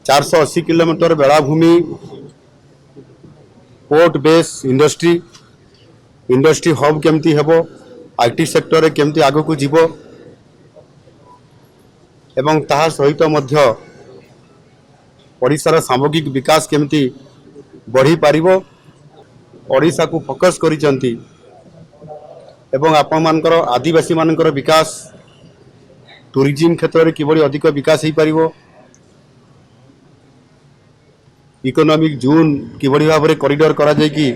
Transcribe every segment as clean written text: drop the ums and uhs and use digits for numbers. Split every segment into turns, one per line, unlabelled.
480 kilometre बेलाभूमि port base industry hub केमती हेबो आईटी सेक्टर केमती आगो को जीवो एवं ताहा सहित मध्य ओडिशार सामग्रिक विकास केमती बढ़ी पारिबो ओडिशा को फोकस करिसंती एवं आपण मानकर आदिवासी मानकर विकास टूरिज्म क्षेत्र में किभली अधिक विकास हो पारिबो इकोनॉमिक जोन किभली भाव में कॉरिडोर करा जाय कि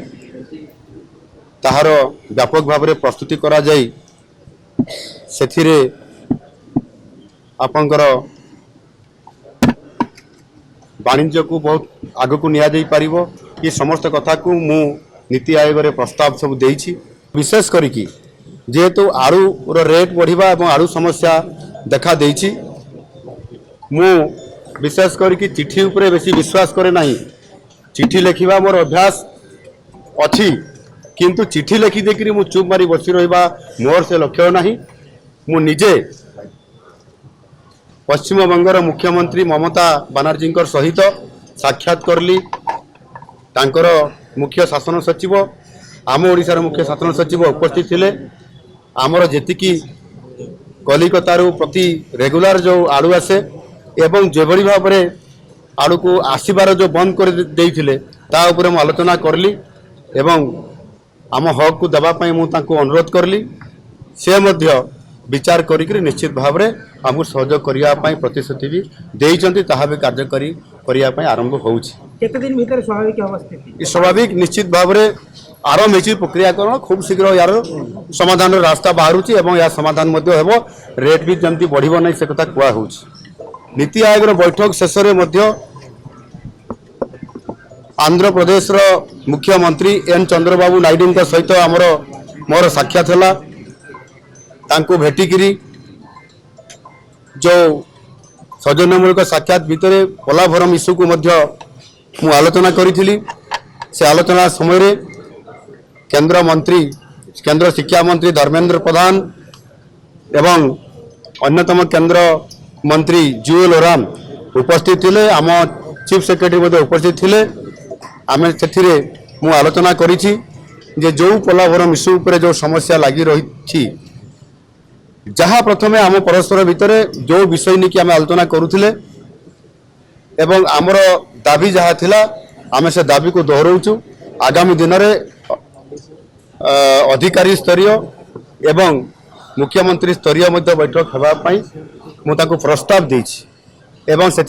ताहार व्यापक भाव में प्रस्तुति करा जाय सेथिरे आपनकर वाणिज्य को बहुत आग को निया जाय पारिबो ये समस्त कथा को मु नीति आयोग रे प्रस्ताव सब देइछि विशेष करिकि जेहेतु आलू रेट बढ़िबा एवं आलू समस्या देखा देइछि मु विशेष करके चिठी उपरे बेसी विश्वास करे नहीं चिठी लिखा मोर अभ्यास अच्छी किंतु चिठी लिखि देकरी मु चुप मारी बसी रहिबा मोर से लक्ष्य नहीं मु निजे पश्चिम बंगर मुख्यमंत्री ममता बनर्जी सहित साक्षात करली तांकर मुख्य शासन सचिव आम ओडिशार मुख्य शासन सचिव उपस्थित थिले आमर जेतिकी कलिकतारू प्रति रेगुलर जो आलू आसे एवं जेभली भाव में आलू को आसबार जो बंद कर देइथिले ता उपरे मु आलोचना करली एवं आम हक को देवाई मुझे अनुरोध करली से मध्य विचार करी निश्चित भाव में आमको सहयोग करने प्रतिश्रुति भी देइचंती ताहा भी कार्यकारी करने आरंभ होती स्वाभाविक निश्चित भाव में आरंभ हो प्रक्रियाकरण खूब शीघ्र यार समाधान रास्ता बाहर या समाधान रेट भी जमती बढ़ो ना से कथा कहु नीति आयोग बैठक शेष आंध्र प्रदेश मुख्यमंत्री एन चंद्रबाबू नायडू सहित आमर मोर साक्षात है तांको भेटिकी जो सौजन्यमूलक साक्षात भितर पोलाभरम इश्यू को मु आलोचना करी से आलोचना समय केंद्र शिक्षा मंत्री धर्मेंद्र प्रधान एवं अन्यतम केंद्र मंत्री जुएल ओराम उपस्थित थिले आम चीफ सेक्रेटरी उपस्थित थिले आमे सेथिरे मु आलोचना करी जे जो पोलाभरम इश्यू उपरे जो समस्या लगी रही जहाँ प्रथमे आम परस्पर भितर जो विषय नहीं कि आम आलोचना करुले एवं आमर दाबी जहाँ थिला आमे से दाबी को दोहराऊँ आगामी दिन में अधिकारी स्तरीय एवं मुख्यमंत्री स्तरीय बैठक होगापाई मुझे प्रस्ताव देछि एवं से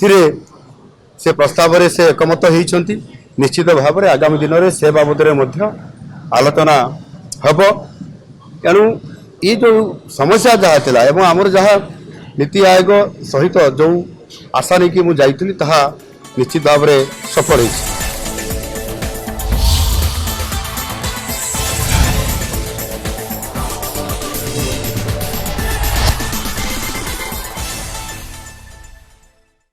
प्रस्ताव रे से एकमत होती निश्चित भाव में आगामी दिन में से बाबद आलोचना हम तेणु ये जो समस्या जहाँ थिला एवं आमर जहाँ नीति आयोग सहित जो आशा नहीं कि मुझे निश्चित भाव में सफल होइछि।